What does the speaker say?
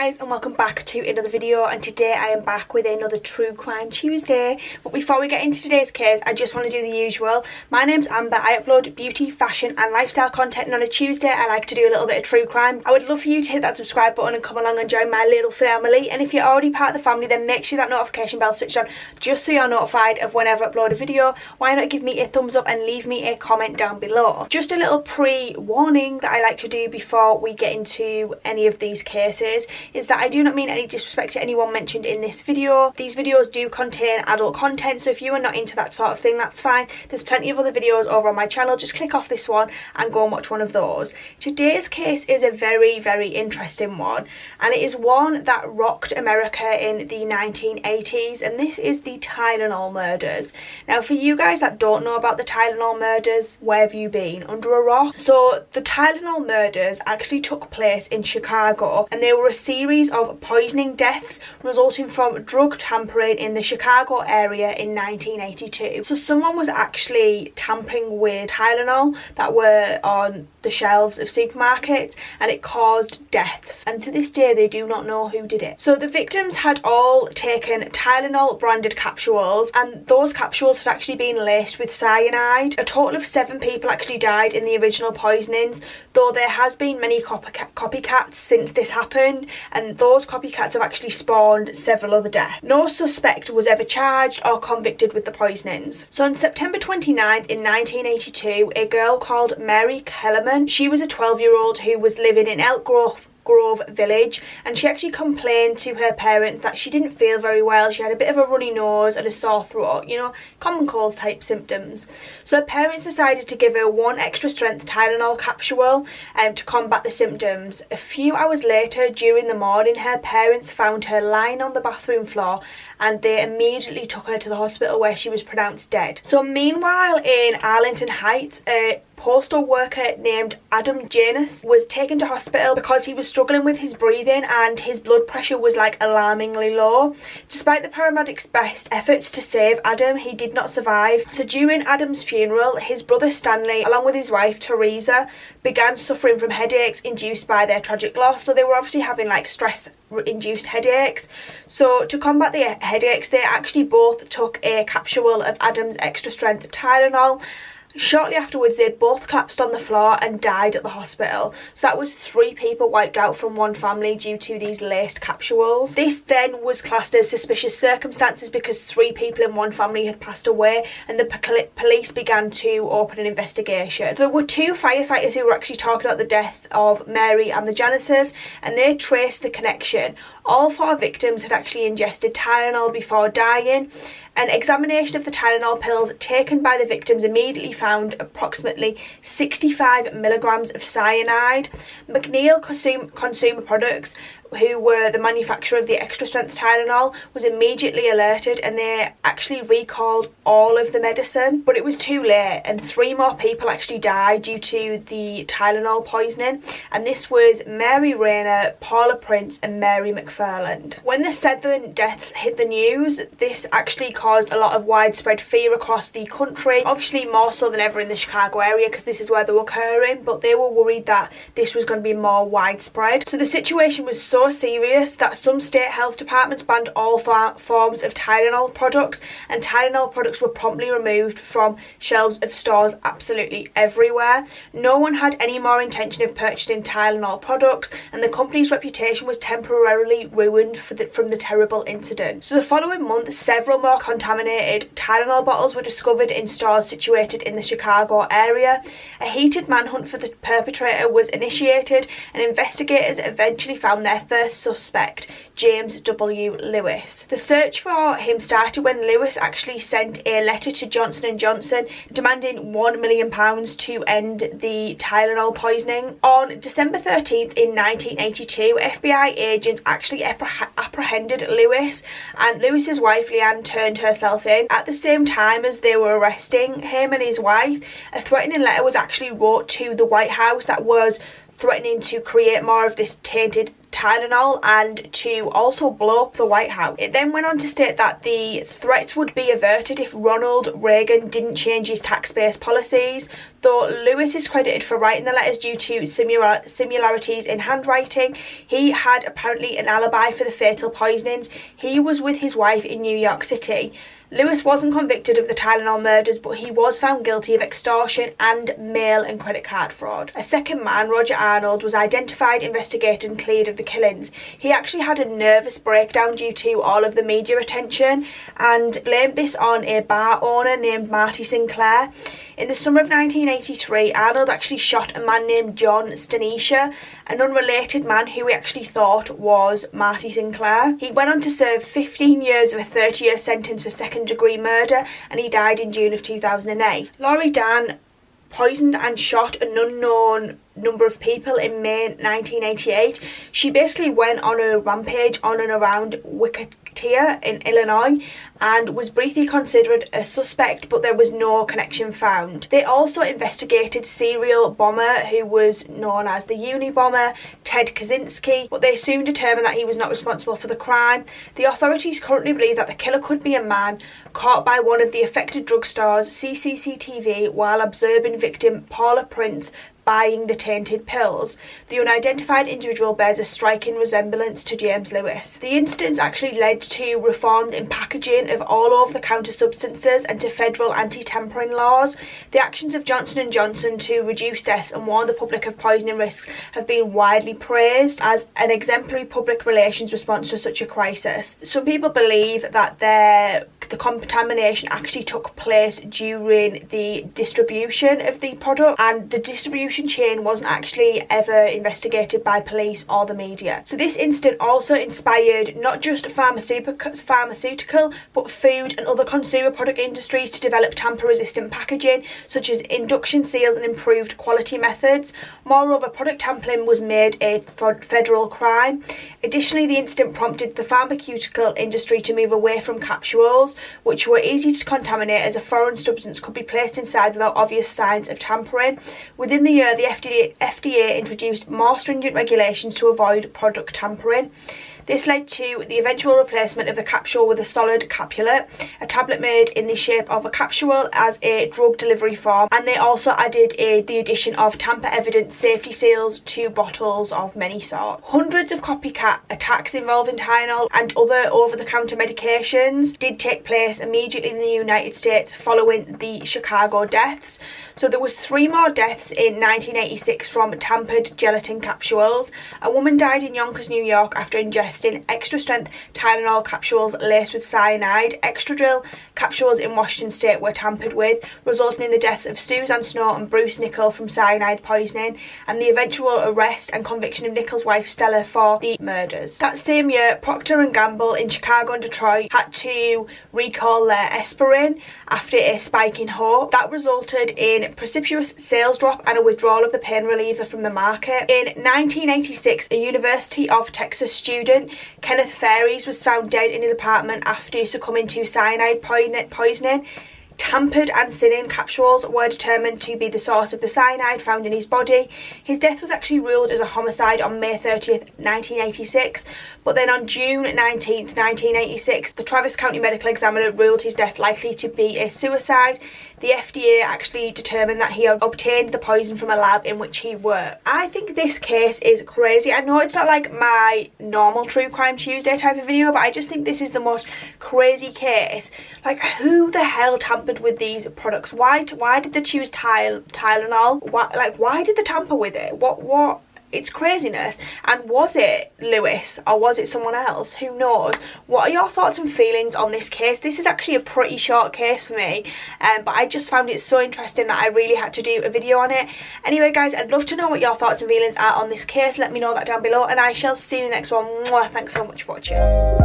guys, and welcome back to another video, and today I am back with another True Crime Tuesday. But before we get into today's case, I just want to do the usual. My name's Amber. I upload beauty, fashion and lifestyle content, and on a Tuesday I like to do a little bit of true crime. I would love for you to hit that subscribe button and come along and join my little family, and if you're already part of the family, then make sure that notification bell switched on just so you're notified of whenever I upload a video. Why not give me a thumbs up and leave me a comment down below. Just a little pre-warning that I like to do before we get into any of these cases is that I do not mean any disrespect to anyone mentioned in this video. These videos do contain adult content, so if you are not into that sort of thing, that's fine. There's plenty of other videos over on my channel. Just click off this one and go and watch one of those. Today's case is a very, very interesting one, and it is one that rocked America in the 1980s, and this is the Tylenol murders. Now, for you guys that don't know about the Tylenol murders, where have you been? Under a rock? So the Tylenol murders actually took place in Chicago, and they were a series of poisoning deaths resulting from drug tampering in the Chicago area in 1982. So someone was actually tampering with Tylenol that were on the shelves of supermarkets, and it caused deaths, and to this day they do not know who did it. So the victims had all taken Tylenol branded capsules, and those capsules had actually been laced with cyanide. A total of 7 people actually died in the original poisonings, though there has been many copycats since this happened, and those copycats have actually spawned several other deaths. No suspect was ever charged or convicted with the poisonings. So on September 29th in 1982, a girl called Mary Kellerman, she was a 12-year-old who was living in Elk Grove village, and she actually complained to her parents that she didn't feel very well. She had a bit of a runny nose and a sore throat, you know, common cold type symptoms. So her parents decided to give her 1 extra strength Tylenol capsule to combat the symptoms. A few hours later during the morning, her parents found her lying on the bathroom floor, and they immediately took her to the hospital where she was pronounced dead. So meanwhile, in Arlington Heights, a postal worker named Adam Janus was taken to hospital because he was struggling with his breathing and his blood pressure was like alarmingly low. Despite the paramedics' best efforts to save Adam, he did not survive. So during Adam's funeral, his brother Stanley, along with his wife Teresa, began suffering from headaches induced by their tragic loss. So they were obviously having like stress-induced headaches. So to combat the headaches, they actually both took a capsule of Adam's extra strength Tylenol. Shortly afterwards, they both collapsed on the floor and died at the hospital. So that was 3 people wiped out from one family due to these laced capsules. This then was classed as suspicious circumstances because 3 people in one family had passed away, and the police began to open an investigation. There were 2 firefighters who were actually talking about the death of Mary and the Januses, and they traced the connection. All 4 victims had actually ingested Tylenol before dying. An examination of the Tylenol pills taken by the victims immediately found approximately 65 milligrams of cyanide. McNeil Consumer Products, who were the manufacturer of the extra strength Tylenol, was immediately alerted, and they actually recalled all of the medicine, but it was too late, and 3 more people actually died due to the Tylenol poisoning, and this was Mary Rayner, Paula Prince and Mary McFarland. When the 7 deaths hit the news, this actually caused a lot of widespread fear across the country, obviously more so than ever in the Chicago area because this is where they were occurring, but they were worried that this was going to be more widespread. So the situation was so serious that some state health departments banned all forms of Tylenol products, and Tylenol products were promptly removed from shelves of stores absolutely everywhere. No one had any more intention of purchasing Tylenol products, and the company's reputation was temporarily ruined from the terrible incident. So the following month, several more contaminated Tylenol bottles were discovered in stores situated in the Chicago area. A heated manhunt for the perpetrator was initiated, and investigators eventually found their first suspect, James W. Lewis. The search for him started when Lewis actually sent a letter to Johnson & Johnson demanding £1 million to end the Tylenol poisoning. On December 13th in 1982, FBI agents actually apprehended Lewis, and Lewis's wife Leanne turned herself in. At the same time as they were arresting him and his wife, a threatening letter was actually wrote to the White House that was threatening to create more of this tainted Tylenol and to also blow up the White House. It then went on to state that the threats would be averted if Ronald Reagan didn't change his tax-based policies, though Lewis is credited for writing the letters due to similarities in handwriting. He had apparently an alibi for the fatal poisonings. He was with his wife in New York City. Lewis wasn't convicted of the Tylenol murders, but he was found guilty of extortion and mail and credit card fraud. A second man, Roger Arnold, was identified, investigated and cleared of the killings. He actually had a nervous breakdown due to all of the media attention and blamed this on a bar owner named Marty Sinclair. In the summer of 1983, Arnold actually shot a man named John Stanisha, an unrelated man who he actually thought was Marty Sinclair. He went on to serve 15 years of a 30-year sentence for second-degree murder, and he died in June of 2008. Laurie Dan poisoned and shot an unknown number of people in May 1988. She basically went on a rampage on and around Wicotia in Illinois and was briefly considered a suspect, but there was no connection found. They also investigated serial bomber who was known as the Unabomber, Ted Kaczynski, but they soon determined that he was not responsible for the crime. The authorities currently believe that the killer could be a man caught by one of the affected drugstores CCTV while observing victim Paula Prince buying the tainted pills. The unidentified individual bears a striking resemblance to James Lewis. The incidents actually led to reforms in packaging of all over-the-counter substances and to federal anti-tampering laws. The actions of Johnson & Johnson to reduce deaths and warn the public of poisoning risks have been widely praised as an exemplary public relations response to such a crisis. Some people believe that the contamination actually took place during the distribution of the product, and the distribution chain wasn't actually ever investigated by police or the media. So this incident also inspired not just pharmaceutical but food and other consumer product industries to develop tamper-resistant packaging such as induction seals and improved quality methods. Moreover, product tampering was made a federal crime. Additionally, the incident prompted the pharmaceutical industry to move away from capsules, which were easy to contaminate as a foreign substance could be placed inside without obvious signs of tampering. Within the year, the FDA introduced more stringent regulations to avoid product tampering. This led to the eventual replacement of the capsule with a solid capulate, a tablet made in the shape of a capsule as a drug delivery form, and they also added the addition of tamper-evident safety seals to bottles of many sorts. Hundreds of copycat attacks involving Tylenol and other over-the-counter medications did take place immediately in the United States following the Chicago deaths. So there was 3 more deaths in 1986 from tampered gelatin capsules. A woman died in Yonkers, New York after ingesting extra-strength Tylenol capsules laced with cyanide. Extradril capsules in Washington State were tampered with, resulting in the deaths of Suzanne Snow and Bruce Nichol from cyanide poisoning, and the eventual arrest and conviction of Nichol's wife Stella for the murders. That same year, Procter & Gamble in Chicago and Detroit had to recall their aspirin after a spike in Howe. That resulted in precipitous sales drop and a withdrawal of the pain reliever from the market. In 1986, a University of Texas student, Kenneth Faries, was found dead in his apartment after succumbing to cyanide poisoning. Tampered ancillin capsules were determined to be the source of the cyanide found in his body. His death was actually ruled as a homicide on May 30th, 1986, but then on June 19th, 1986, the Travis County Medical Examiner ruled his death likely to be a suicide. The FDA actually determined that he had obtained the poison from a lab in which he worked. I think this case is crazy. I know it's not like my normal True Crime Tuesday type of video, but I just think this is the most crazy case. Like, who the hell tampered with these products? Why did they choose Tylenol? Why did they tamper with it? What? It's craziness. And was it Lewis or was it someone else? Who knows? What are your thoughts and feelings on this case? This is actually a pretty short case for me, but I just found it so interesting that I really had to do a video on it. Anyway guys, I'd love to know what your thoughts and feelings are on this case. Let me know that down below, and I shall see you in the next one. Mwah, thanks so much for watching.